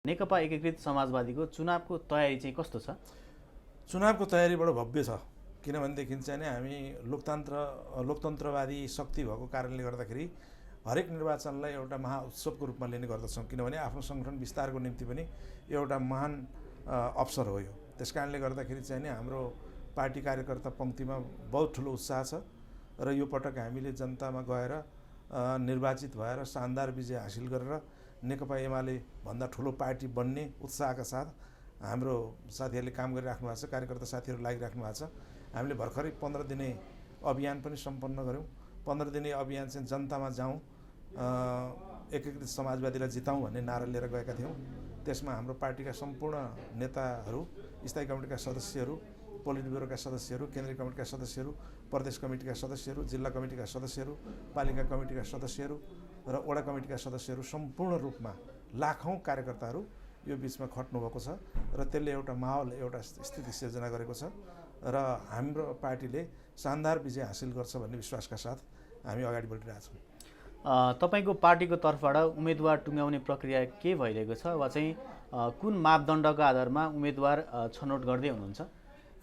नेकपा एकीकृत समाजवादीको चुनावको तयारी चाहिँ कस्तो छ? चुनावको तयारी बडो भव्य छ। किनभनेदेखि चाहिँ हामी लोकतन्त्रवादी शक्ति भएको कारणले गर्दाखेरि हरेक निर्वाचनलाई एउटा महाउत्सवको रूपमा लिने गर्दछौँ। किनभने आफ्नो सङ्गठन विस्तारको निम्ति पनि एउटा महान अवसर हो यो। त्यसकारणले गर्दाखेरि चाहिँ हाम्रो पार्टी कार्यकर्ता पङ्क्तिमा बहुत ठुलो उत्साह छ र यो पटक हामीले जनतामा गएर निर्वाचित भएर शानदार विजय हासिल गरेर नेकपा एमाले भन्दा ठुलो पार्टी बन्ने उत्साहका साथ हाम्रो साथीहरूले काम गरिराख्नु भएको छ, कार्यकर्ता साथीहरू लागिराख्नु भएको छ। हामीले भर्खरै 15 दिने अभियान पनि सम्पन्न गऱ्यौँ। 15 दिने अभियान चाहिँ जनतामा जाउँ, एकीकृत समाजवादीलाई जिताउँ भन्ने नारा लिएर गएका थियौँ। त्यसमा हाम्रो पार्टीका सम्पूर्ण नेताहरू, स्थायी कमिटीका सदस्यहरू, पोलिट ब्युरोका सदस्यहरू, केन्द्रीय कमिटीका सदस्यहरू, प्रदेश कमिटीका सदस्यहरू, जिल्ला कमिटीका सदस्यहरू, पालिका कमिटीका सदस्यहरू र वडा कमिटीका सदस्यहरू सम्पूर्ण रूपमा लाखौँ कार्यकर्ताहरू यो बिचमा खट्नुभएको छ र त्यसले एउटा माहौल, एउटा स्थिति सिर्जना गरेको छ र हाम्रो पार्टीले शानदार विजय हासिल गर्छ भन्ने विश्वासका साथ हामी अगाडि बढिरहेछौँ। तपाईँको पार्टीको तर्फबाट उम्मेदवार टुङ्ग्याउने प्रक्रिया के भइरहेको छ वा चाहिँ कुन मापदण्डका आधारमा उम्मेदवार छनौट गर्दै हुनुहुन्छ?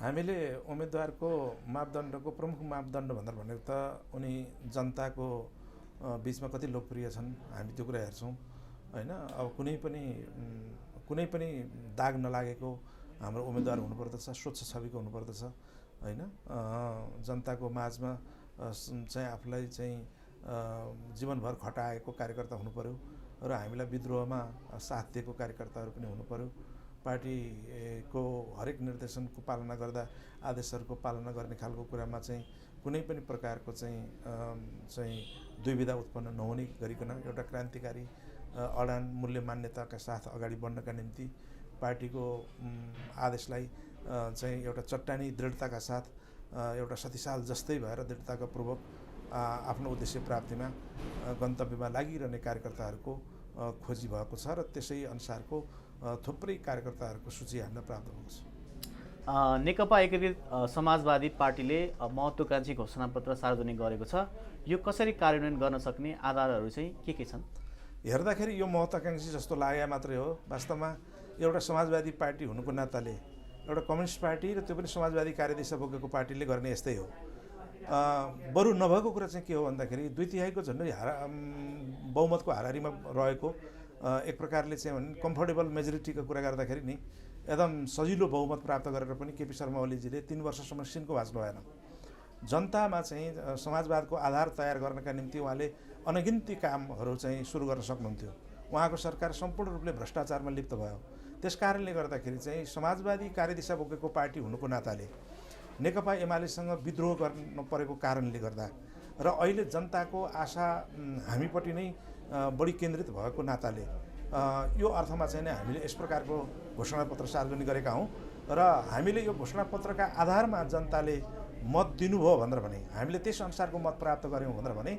हामीले उम्मेदवारको मापदण्डको प्रमुख मापदण्ड भनेको त उनी जनताको बिचमा कति लोकप्रिय छन्, हामी त्यो कुरा हेर्छौँ हैन। अब कुनै पनि दाग नलागेको हाम्रो उम्मेदवार हुनुपर्दछ, स्वच्छ छविको हुनुपर्दछ हैन। जनताको माझमा चाहिँ आफूलाई चाहिँ जीवनभर खटाएको कार्यकर्ता हुनुपर्यो र हामीलाई विद्रोहमा साथ दिएको कार्यकर्ताहरू पनि हुनुपर्यो। पार्टीको हरेक निर्देशनको पालना गर्दा, आदेशहरूको पालना गर्ने खालको कुरामा चाहिँ कुनै पनि प्रकारको चाहिँ दुविधा उत्पन्न नहुने गरिकन एउटा क्रान्तिकारी अडान मूल्य मान्यताका साथ अगाडि बढ्नका निम्ति पार्टीको आदेशलाई चाहिँ एउटा चट्टानी दृढताका साथ एउटा शक्तिशाल जस्तै भएर दृढताका पूर्वक आफ्नो उद्देश्य प्राप्तिमा गन्तव्यमा लागिरहने कार्यकर्ताहरूको खोजी भएको छ र त्यसै अनुसारको थुप्रै कार्यकर्ताहरूको सूची हामीलाई प्राप्त भएको छ। नेकपा एकीकृत समाजवादी पार्टीले महत्त्वकांक्षी घोषणापत्र सार्वजनिक गरेको छ। यो कसरी कार्यान्वयन गर्न सक्ने आधारहरू चाहिँ के छन्? हेर्दाखेरि यो महत्त्वकांक्षी जस्तो लागे मात्रै हो। वास्तवमा एउटा समाजवादी पार्टी हुनुको नाताले, एउटा कम्युनिस्ट पार्टी र त्यो पनि समाजवादी कार्यदिशा बोकेको पार्टीले गर्ने यस्तै हो। बरु नभएको कुरा चाहिँ के हो भन्दाखेरि 2/3 झन्डै बहुमतको हाराहारीमा रहेको एक प्रकारले चाहिँ भने कम्फर्टेबल मेजोरिटीको कुरा गर्दाखेरि नि एकदम सजिलो बहुमत प्राप्त गरेर पनि केपी शर्मा ओलीजीले 3 वर्षसम्म सिनको भाँच्नु भएन। जनतामा चाहिँ समाजवादको आधार तयार गर्नका निम्ति उहाँले अनगिन्ती कामहरू चाहिँ सुरु गर्न सक्नुहुन्थ्यो। उहाँको सरकार सम्पूर्ण रूपले भ्रष्टाचारमा लिप्त भयो। त्यसकारणले गर्दाखेरि चाहिँ समाजवादी कार्यदिशा बोकेको पार्टी हुनुको नाताले नेकपा एमालेसँग विद्रोह गर्न परेको कारणले गर्दा र अहिले जनताको आशा हामीपट्टि नै बढी केन्द्रित भएको नाताले यो अर्थमा चाहिँ हामीले यस प्रकारको घोषणापत्र सार्वजनिक गरेका हौँ र हामीले यो घोषणापत्रका आधारमा जनताले मत दिनुभयो भनेर भने, हामीले त्यस अनुसारको मत प्राप्त गऱ्यौँ भनेर भने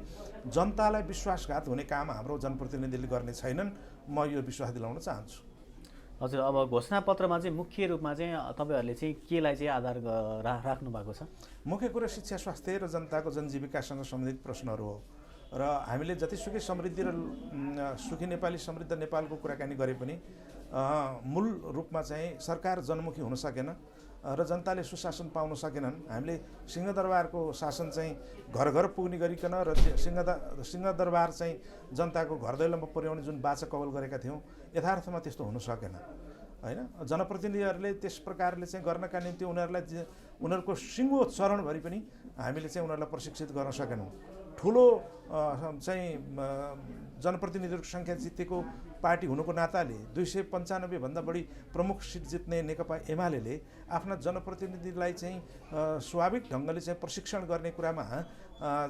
जनतालाई विश्वासघात हुने काम हाम्रो जनप्रतिनिधिले गर्ने छैनन्। म यो विश्वास दिलाउन चाहन्छु। हजुर, अब घोषणापत्रमा चाहिँ मुख्य रूपमा चाहिँ तपाईँहरूले चाहिँ केलाई चाहिँ आधार राख्नु भएको छ? मुख्य कुरा शिक्षा, स्वास्थ्य र जनताको जनजीविकासँग सम्बन्धित प्रश्नहरू हो र हामीले जतिसुकै समृद्धि र सुखी नेपाली समृद्ध नेपालको कुराकानी गरे पनि मूल रूपमा चाहिँ सरकार जनमुखी हुन सकेन र जनताले सुशासन पाउन सकेनन्। हामीले सिंहदरबारको शासन चाहिँ घर घर पुग्ने गरिकन र सिंहदरबार चाहिँ जनताको घर दैलोमा पुर्याउने जुन बाचा कवल गरेका थियौँ, यथार्थमा त्यस्तो हुन सकेन हैन। जनप्रतिनिधिहरूले त्यस प्रकारले चाहिँ गर्नका निम्ति उनीहरूको सिङ्गो चरणभरि पनि हामीले चाहिँ उनीहरूलाई प्रशिक्षित गर्न सकेनौँ। ठुलो चाहिँ जनप्रतिनिधिहरूको सङ्ख्या जितेको पार्टी हुनुको नाताले 295 भन्दा बढी प्रमुख सिट जित्ने नेकपा एमाले आफ्ना जनप्रतिनिधिलाई चाहिँ स्वाभाविक ढङ्गले चाहिँ प्रशिक्षण गर्ने कुरामा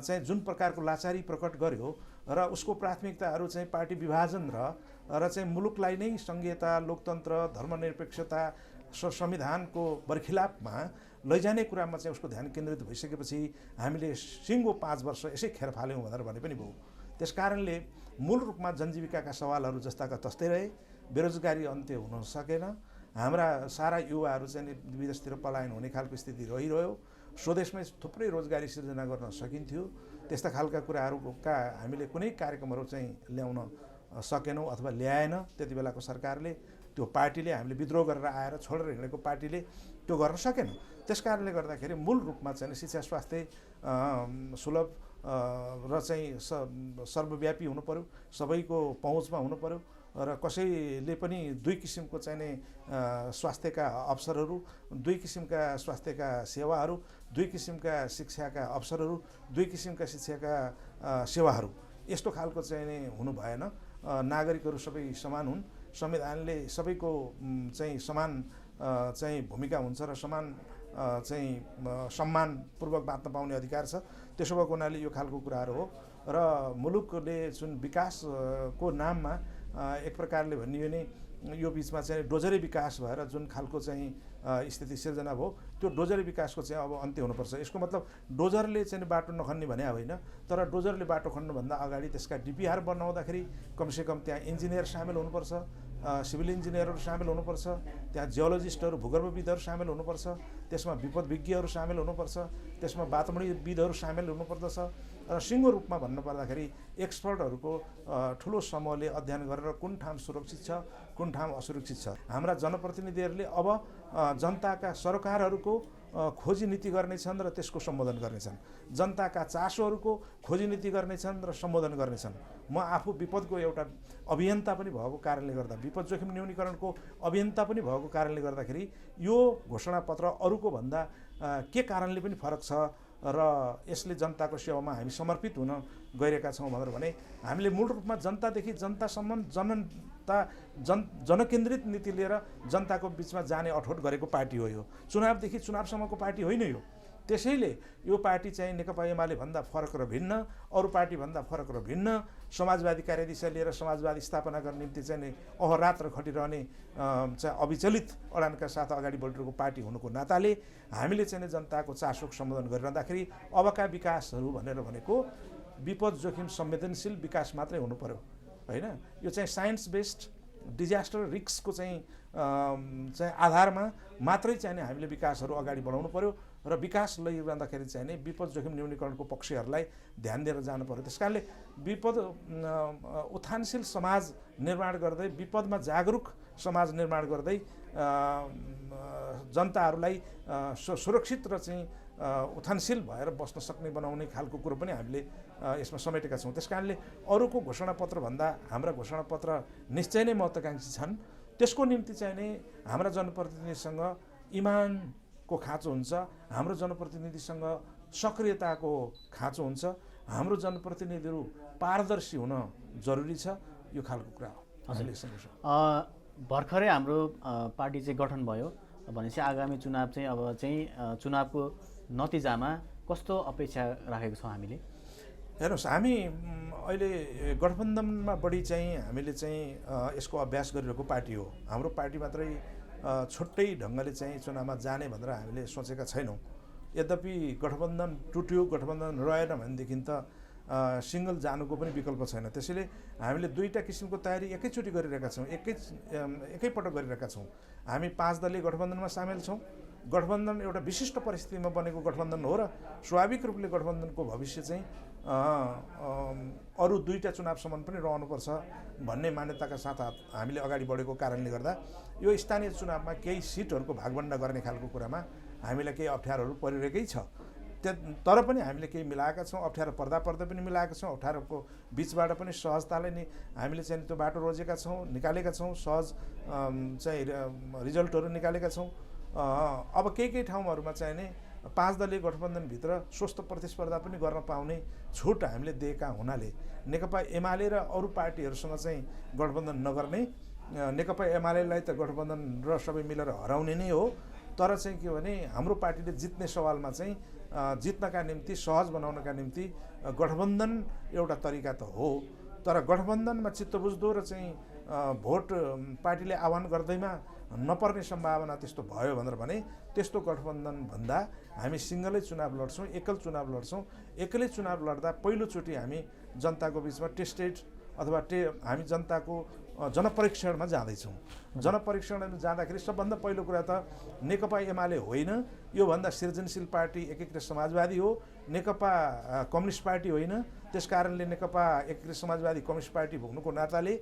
चाहिँ जुन प्रकारको लाचारी प्रकट गर्यो र उसको प्राथमिकताहरू चाहिँ पार्टी विभाजन र चाहिँ मुलुकलाई नै सङ्घीयता, लोकतन्त्र, धर्मनिरपेक्षता, संविधानको बर्खिलाफमा लैजाने कुरामा चाहिँ उसको ध्यान केन्द्रित भइसकेपछि हामीले सिङ्गो 5 वर्ष यसै खेर फाल्यौँ भनेर भने पनि भयो। त्यसकारणले मूल रूपमा जनजीविकाका सवालहरू जस्ताका तस्तै रहे, बेरोजगारी अन्त्य हुन सकेन, हाम्रा सारा युवाहरू चाहिँ विदेशतिर पलायन हुने खालको स्थिति रहिरह्यो, स्वदेशमै थुप्रै रोजगारी सिर्जना गर्न सकिन्थ्यो। त्यस्ता खालका कुराहरूका हामीले कुनै कार्यक्रमहरू चाहिँ ल्याउन सकेनौँ अथवा ल्याएन त्यति बेलाको सरकारले त्यो पार्टीले हामीले विद्रोह गरेर आएर छोडेर हिँडेको पार्टीले त्यो गर्न सकेन। त्यस कारणले गर्दाखेरि मूल रूपमा चाहिँ शिक्षा स्वास्थ्य सुलभ र चाहिँ सर्वव्यापी हुनु पर्यो, सबैको पहुँचमा हुनु पर्यो र कसैले पनि दुई किसिमको चाहिने स्वास्थ्यका अवसरहरू, दुई किसिमका स्वास्थ्यका सेवाहरू, दुई किसिमका शिक्षाका अवसरहरू, दुई किसिमका शिक्षाका सेवाहरू यस्तो खालको चाहिने हुनु भएन। नागरिकहरू सबै समान हुन्, संविधानले सबैको चाहिँ समान चाहिँ भूमिका हुन्छ र समान चाहिँ सम्मानपूर्वक बाँच्न पाउने अधिकार छ। त्यसो भएको हुनाले यो खालको कुराहरू हो र मुलुकले जुन विकासको नाममा एक प्रकारले भनियो भने यो बिचमा चाहिँ डोजरे विकास भएर जुन खालको चाहिँ स्थिति सिर्जना भयो, त्यो डोजरे विकासको चाहिँ अब अन्त्य हुनुपर्छ। यसको मतलब डोजरले चाहिँ बाटो नखन्ने भने होइन, तर डोजरले बाटो खन्नुभन्दा अगाडि त्यसका डिपिआर बनाउँदाखेरि कमसेकम त्यहाँ इन्जिनियर सामेल हुनुपर्छ, सिभिल इन्जिनियरहरू सामेल हुनुपर्छ, त्यहाँ जियोलोजिस्टहरू भूगर्भविदहरू सामेल हुनुपर्छ, त्यसमा विपद विज्ञहरू सामेल हुनुपर्छ, त्यसमा वातावरणविदहरू सामेल हुनुपर्दछ र सिङ्गो रूपमा भन्नुपर्दाखेरि एक्सपर्टहरूको ठुलो समूहले अध्ययन गरेर कुन ठाउँ सुरक्षित छ, कुन ठाउँ असुरक्षित छ। हाम्रा जनप्रतिनिधिहरूले अब जनताका सरकारहरूको खोजी नीति गर्नेछन् र त्यसको सम्बोधन गर्नेछन्, जनताका चासोहरूको खोजी नीति गर्नेछन् र सम्बोधन गर्नेछन्। म आफू विपदको एउटा अभियन्ता पनि भएको कारणले गर्दा, विपद जोखिम न्यूनीकरणको अभियन्ता पनि भएको कारणले गर्दाखेरि यो घोषणापत्र अरूको भन्दा के कारणले पनि फरक छ र यसले जनताको सेवामा हामी समर्पित हुन गइरहेका छौँ भनेर भने हामीले मूल रूपमा जनतादेखि जनतासम्म जनकेन्द्रित नीति लिएर जनताको बिचमा जाने अठोट गरेको पार्टी हो यो। चुनावदेखि चुनावसम्मको पार्टी होइन यो। त्यसैले यो पार्टी चाहिँ नेकपा एमाले भन्दा फरक र भिन्न, अरू पार्टी भन्दा फरक र भिन्न, समाजवादी कार्यदिशा लिएर समाजवादी स्थापना गर्ने निम्ति चाहिँ अहरात्र खटिरहने चाहिँ अविचलित अडानका साथ अगाडि बढिरहेको पार्टी हुनुको नाताले हामीले चाहिँ जनताको चासोको सम्बोधन गरिरहँदाखेरि अबका विकासहरू भनेर भनेको विपद जोखिम संवेदनशील विकास मात्रै हुनु पर्यो होइन। यो चाहिँ साइन्स बेस्ड डिजास्टर रिस्कको चाहिँ आधारमा मात्रै चाहिँ हामीले विकासहरू अगाडि बढाउनु पर्यो र विकास लैजाँदाखेरि चाहिँ विपद जोखिम न्यूनीकरणको पक्षहरूलाई ध्यान दिएर जानु पर्यो। त्यस कारणले विपद उत्थानशील समाज निर्माण गर्दै, विपदमा जागरुक समाज निर्माण गर्दै जनताहरूलाई सुरक्षित र चाहिँ उत्थानशील भएर बस्न सक्ने बनाउने खालको कुरो पनि हामीले यसमा समेटेका छौँ। त्यस कारणले अरूको घोषणापत्रभन्दा हाम्रा घोषणापत्र निश्चय नै महत्त्वकाङ्क्षी छन्। त्यसको निम्ति चाहिँ नै हाम्रा जनप्रतिनिधिसँग इमानको खाँचो हुन्छ, हाम्रो जनप्रतिनिधिसँग सक्रियताको खाँचो हुन्छ, हाम्रो जनप्रतिनिधिहरू पारदर्शी हुन जरुरी छ। यो खालको कुरा हो। भर्खरै हाम्रो पार्टी चाहिँ गठन भयो भनेपछि आगामी चुनाव चाहिँ अब चाहिँ चुनावको नतिजामा कस्तो अपेक्षा राखेको छौँ हामीले? हेर्नुहोस्, हामी अहिले गठबन्धनमा बढी चाहिँ हामीले चाहिँ यसको अभ्यास गरिरहेको पार्टी हो। हाम्रो पार्टी मात्रै छुट्टै ढङ्गले चाहिँ चुनावमा जाने भनेर हामीले सोचेका छैनौँ। यद्यपि गठबन्धन टुट्यो, गठबन्धन रहेन भनेदेखि त सिङ्गल जानुको पनि विकल्प छैन। त्यसैले हामीले दुईवटा किसिमको तयारी एकैचोटि गरिरहेका छौँ, एकैपटक गरिरहेका छौँ। हामी 5 दलीय गठबन्धनमा सामेल छौँ। गठबन्धन एउटा विशिष्ट परिस्थितिमा बनेको गठबन्धन हो र स्वाभाविक रूपले गठबन्धनको भविष्य चाहिँ अरू दुईवटा चुनावसम्म पनि रहनुपर्छ भन्ने मान्यताका साथ हामीले अगाडि बढेको कारणले गर्दा यो स्थानीय चुनावमा केही सिटहरूको भागवण्डा गर्ने खालको कुरामा हामीलाई केही अप्ठ्यारोहरू परिरहेकै छ। तर पनि हामीले केही मिलाएका छौँ, अप्ठ्यारो पर्दा पनि मिलाएका छौँ। अप्ठ्यारोको बिचबाट पनि सहजताले नि हामीले चाहिँ त्यो बाटो रोजेका छौँ, निकालेका छौँ, सहज चाहिँ रिजल्टहरू निकालेका छौँ। अब केही ठाउँहरूमा चाहिँ नि 5 दलीय गठबन्धनभित्र स्वस्थ प्रतिस्पर्धा पनि गर्न पाउने छुट हामीले दिएका हुनाले नेकपा एमाले र अरू पार्टीहरूसँग चाहिँ गठबन्धन नगर्ने, नेकपा एमालेलाई त गठबन्धन र सबै मिलेर हराउने नै हो। तर चाहिँ के भने हाम्रो पार्टीले जित्ने सवालमा चाहिँ जित्नका निम्ति, सहज बनाउनका निम्ति गठबन्धन एउटा तरिका त हो। तर गठबन्धनमा चित्त बुझ्दो र चाहिँ भोट पार्टीले आह्वान गर्दैमा नपर्ने सम्भावना त्यस्तो भयो भनेर भने त्यस्तो गठबन्धन भन्दा हामी सिङ्गलै चुनाव लड्छौँ, एकल चुनाव लड्छौँ। एक्लै चुनाव लड्दा पहिलोचोटि हामी जनताको बिचमा टेस्टेड अथवा हामी जनताको जनपरीक्षणमा जाँदैछौँ। जनपरीक्षणमा जाँदाखेरि सबभन्दा पहिलो कुरा त नेकपा एमाले होइन, योभन्दा सृजनशील पार्टी एकीकृत समाजवादी हो, नेकपा कम्युनिस्ट पार्टी होइन। त्यस कारणले नेकपा एकीकृत समाजवादी कम्युनिस्ट पार्टी हुनुको नाताले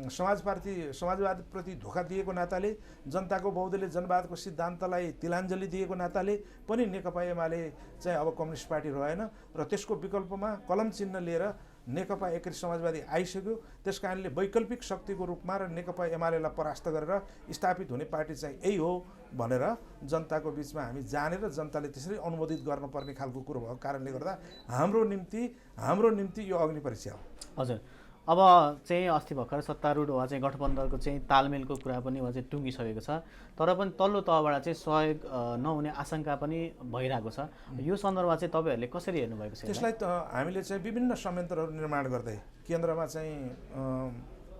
समाजवादप्रति धोका दिएको नाताले, जनताको बहुदलीय जनवादको सिद्धान्तलाई तिलाञ्जली दिएको नाताले पनि नेकपा एमाले चाहिँ अब कम्युनिस्ट पार्टी रहेन र त्यसको विकल्पमा कलम चिन्ह लिएर नेकपा एकीकृत समाजवादी आइसक्यो। त्यस कारणले वैकल्पिक शक्तिको रूपमा र नेकपा एमालेलाई परास्त गरेर स्थापित हुने पार्टी चाहिँ यही हो भनेर जनताको बिचमा हामी जानेर जनताले त्यसरी अनुमोदित गर्नुपर्ने खालको कुरो भएको कारणले गर्दा हाम्रो निम्ति यो अग्नि परीक्षा हो। हजुर, अब चाहिँ अस्ति भर्खर सत्तारूढ वा चाहिँ गठबन्धनको चाहिँ तालमेलको कुरा पनि वा चाहिँ टुङ्गिसकेको छ, तर पनि तल्लो तहबाट चाहिँ सहयोग नहुने आशंका पनि भइरहेको छ। यो सन्दर्भमा चाहिँ तपाईँहरूले कसरी हेर्नुभएको छ? त्यसलाई त हामीले चाहिँ विभिन्न संयन्त्रहरू निर्माण गर्दै केन्द्रमा चाहिँ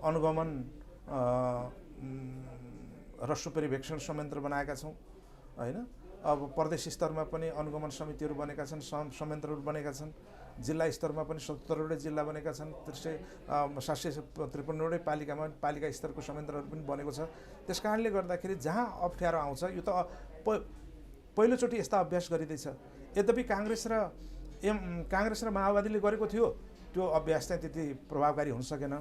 अनुगमन र सुपरिवेक्षण संयन्त्र बनाएका छौँ होइन। अब प्रदेश स्तरमा पनि अनुगमन समितिहरू बनेका छन्, संयन्त्रहरू बनेका छन्। जिल्ला स्तरमा पनि 77वटै जिल्ला बनेका छन्, 753वटै पालिका स्तरको संयन्त्रहरू पनि बनेको छ। त्यस कारणले गर्दाखेरि जहाँ अप्ठ्यारो आउँछ, यो त पहिलोचोटि यस्ता अभ्यास गरिँदैछ। यद्यपि काङ्ग्रेस र माओवादीले गरेको थियो, त्यो अभ्यास चाहिँ त्यति प्रभावकारी हुन सकेन।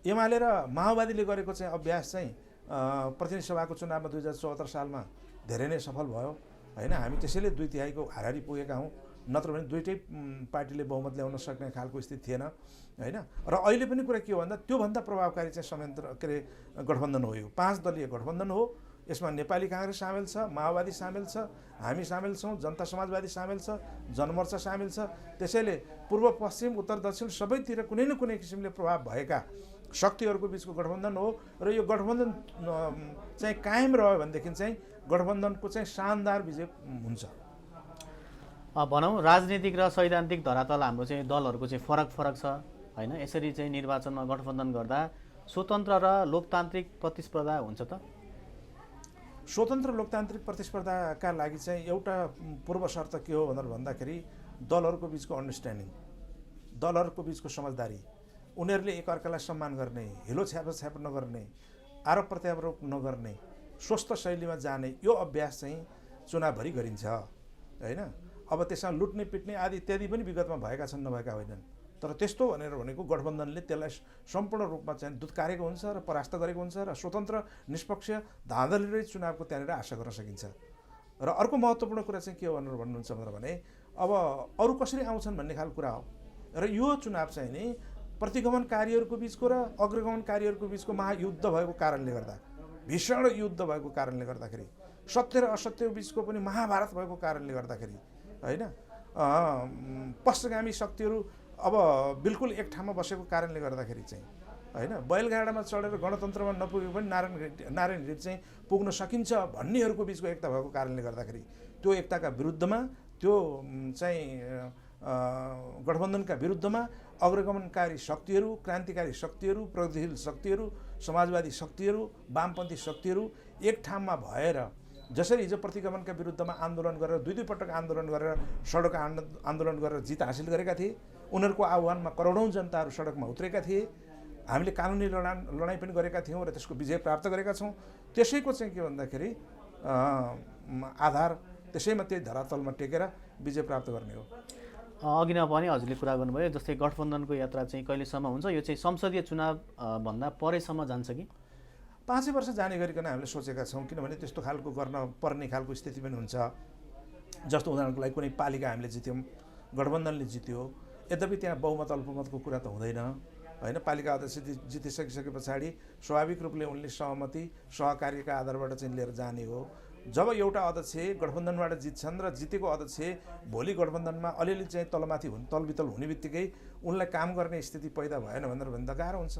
एमाले र माओवादीले गरेको चाहिँ अभ्यास चाहिँ प्रतिनिधि सभाको चुनावमा 2074 सालमा धेरै नै सफल भयो होइन। हामी त्यसैले 2/3 हाराहारी पुगेका हौँ, नत्र भने दुईटै पार्टीले बहुमत ल्याउन सक्ने खालको स्थिति थिएन होइन। र अहिले पनि कुरा के हो भन्दा त्योभन्दा प्रभावकारी चाहिँ संयन्त्र गठबन्धन हो। यो 5 दलीय गठबन्धन हो। यसमा नेपाली काङ्ग्रेस सामेल छ, माओवादी सामेल छ, हामी सामेल छौँ, जनता समाजवादी सामेल छ, जनमोर्चा सामेल छ। त्यसैले पूर्व पश्चिम उत्तर दक्षिण सबैतिर कुनै न कुनै किसिमले प्रभाव भएका शक्तिहरूको बिचको गठबन्धन हो। र यो गठबन्धन चाहिँ कायम रह्यो भनेदेखि चाहिँ गठबन्धनको चाहिँ शानदार विजय हुन्छ। भनौँ राजनीतिक र सैद्धान्तिक धरातल हाम्रो चाहिँ दलहरूको चाहिँ फरक छ होइन। यसरी चाहिँ निर्वाचनमा गठबन्धन गर्दा स्वतन्त्र र लोकतान्त्रिक प्रतिस्पर्धा हुन्छ त? स्वतन्त्र लोकतान्त्रिक प्रतिस्पर्धाका लागि चाहिँ एउटा पूर्व शर्त के हो भनेर भन्दाखेरि दलहरूको बिचको अन्डरस्ट्यान्डिङ, दलहरूको बिचको समझदारी, उनीहरूले एकअर्कालाई सम्मान गर्ने, हिलो छ्याप नगर्ने, आरोप प्रत्यारोप नगर्ने, स्वस्थ शैलीमा जाने, यो अभ्यास चाहिँ चुनावभरि गरिन्छ होइन। अब त्यसमा लुट्ने पिट्ने आदि इत्यादि पनि विगतमा भएका छन्, नभएका होइनन्। तर त्यस्तो भनेको गठबन्धनले त्यसलाई सम्पूर्ण रूपमा चाहिँ दुत्कारेको हुन्छ र परास्त गरेको हुन्छ र स्वतन्त्र निष्पक्ष धाँधलीले चुनावको त्यहाँनिर आशा गर्न सकिन्छ। र अर्को महत्त्वपूर्ण कुरा चाहिँ के हो भनेर भन्नुहुन्छ भने अब अरू कसरी आउँछन् भन्ने खालको कुरा हो। र यो चुनाव चाहिँ नि प्रतिगमनकारीहरूको बिचको र अग्रगमनकारीहरूको बिचको महायुद्ध भएको कारणले गर्दा, भीषण युद्ध भएको कारणले गर्दाखेरि, सत्य र असत्यको बिचको पनि महाभारत भएको कारणले गर्दाखेरि होइन, पश्चगामी शक्तिहरू अब बिल्कुल एक ठाउँमा बसेको कारणले गर्दाखेरि चाहिँ होइन, बैलगाडामा चढेर गणतन्त्रमा नपुगे पनि नारायण हिट चाहिँ पुग्न सकिन्छ भन्नेहरूको बिचको एकता भएको कारणले गर्दाखेरि त्यो एकताका विरुद्धमा, त्यो चाहिँ गठबन्धनका विरुद्धमा अग्रगमनकारी शक्तिहरू, क्रान्तिकारी शक्तिहरू, प्रगतिशील शक्तिहरू, समाजवादी शक्तिहरू, वामपन्थी शक्तिहरू एक ठाउँमा भएर जसरी हिजो प्रतिगमनका विरुद्धमा आन्दोलन गरेर दुई पटक आन्दोलन गरेर सडक आन्दोलन गरेर जित हासिल गरेका थिए, उनीहरूको आह्वानमा करोडौँ जनताहरू सडकमा उत्रेका थिए, हामीले कानुनी लडाइँ पनि गरेका थियौँ र त्यसको विजय प्राप्त गरेका छौँ। त्यसैको चाहिँ के भन्दाखेरि आधार त्यसैमा त्यही धरातलमा टेकेर विजय प्राप्त गर्ने हो। अघि नै पनि हजुरले कुरा गर्नुभयो जस्तै गठबन्धनको यात्रा चाहिँ कहिलेसम्म हुन्छ, यो चाहिँ संसदीय चुनाव भन्दा परेसम्म जान्छ कि? 5 वर्ष जाने गरिकन हामीले सोचेका छौँ, किनभने त्यस्तो खालको गर्न पर्ने खालको स्थिति पनि हुन्छ। जस्तो उदाहरणको लागि कुनै पालिका हामीले जित्यौँ, गठबन्धनले जित्यो, यद्यपि त्यहाँ बहुमत अल्पमतको कुरा त हुँदैन होइन। पालिका अध्यक्ष जितिसके पछाडि स्वाभाविक रूपले उनले सहमति सहकार्यका आधारबाट चाहिँ लिएर जाने हो। जब एउटा अध्यक्ष गठबन्धनबाट जित्छन् र जितेको अध्यक्ष भोलि गठबन्धनमा अलिअलि चाहिँ तलमाथि तलबितल हुने बित्तिकै उनलाई काम गर्ने स्थिति पैदा भएन भनेर भने त गाह्रो हुन्छ।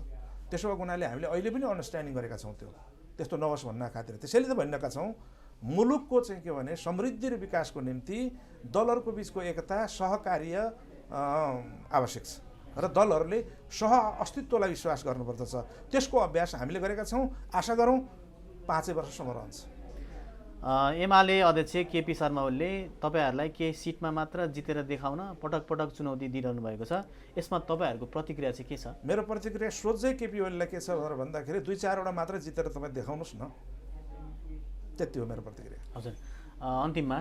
त्यसो भएको हुनाले हामीले अहिले पनि अन्डरस्ट्यान्डिङ गरेका छौँ त्यस्तो नहोस् भन्न खातिर। त्यसैले त भनिरहेका छौँ मुलुकको चाहिँ के भने समृद्धि र विकासको निम्ति दलहरूको बिचको एकता सहकार्य आवश्यक छ र दलहरूले सह अस्तित्वलाई विश्वास गर्नुपर्दछ। त्यसको अभ्यास हामीले गरेका छौँ, आशा गरौँ 5 वर्षसम्म रहन्छ। एमाले अध्यक्ष केपी शर्मा ओलीले तपाईँहरूलाई केही सिटमा मात्र जितेर देखाउन पटक पटक चुनौती दिइरहनु भएको छ, यसमा तपाईँहरूको प्रतिक्रिया चाहिँ के छ? मेरो प्रतिक्रिया सोझै केपी ओलीलाई के छ भनेर भन्दाखेरि 2-4वटा मात्र जितेर तपाईँ देखाउनुहोस् न, त्यति हो मेरो प्रतिक्रिया। हजुर, अन्तिममा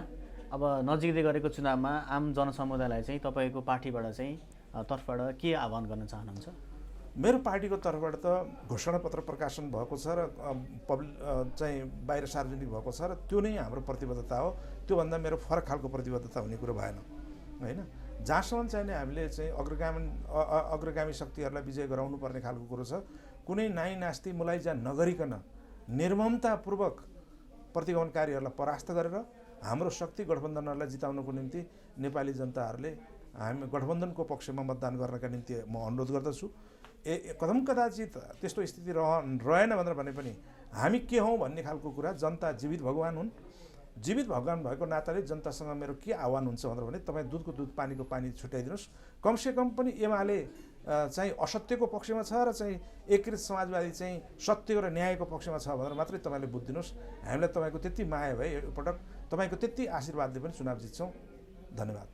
अब नजिकै गरेको चुनावमा आम जनसमुदायलाई चाहिँ तपाईँको पार्टीबाट चाहिँ तर्फबाट के आह्वान गर्न चाहनुहुन्छ? मेरो पार्टीको तर्फबाट त घोषणापत्र प्रकाशन भएको छ र चाहिँ बाहिर सार्वजनिक भएको छ र त्यो नै हाम्रो प्रतिबद्धता हो। त्योभन्दा मेरो फरक खालको प्रतिबद्धता हुने कुरो भएन होइन। जहाँसम्म चाहिने हामीले चाहिँ अग्रगामी शक्तिहरूलाई विजय गराउनु पर्ने खालको कुरो छ। कुनै नाइ नास्ति मुलाइजा नगरिकन निर्ममतापूर्वक प्रतिगमनकारीहरूलाई परास्त गरेर हाम्रो शक्ति गठबन्धनहरूलाई जिताउनको निम्ति नेपाली जनताहरूले हामी गठबन्धनको पक्षमा मतदान गर्नका निम्ति म अनुरोध गर्दछु। कदम कदाचित त्यस्तो स्थिति रहेन भनेर भने पनि हामी के हौँ भन्ने खालको कुरा, जनता जीवित भगवान हुन्। जीवित भगवान भएको नाताले जनतासँग मेरो के आह्वान हुन्छ भनेर भने तपाईँ दुधको दुध पानीको पानी छुट्याइदिनुहोस्। कमसेकम पनि एमाले चाहिँ असत्यको पक्षमा छ र चाहिँ एकीकृत समाजवादी चाहिँ सत्य र न्यायको पक्षमा छ भनेर मात्रै तपाईँले बुझिदिनुहोस्। हामीलाई तपाईँको त्यति माया भए यो पटक तपाईँको त्यति आशीर्वादले पनि चुनाव जित्छौँ। धन्यवाद।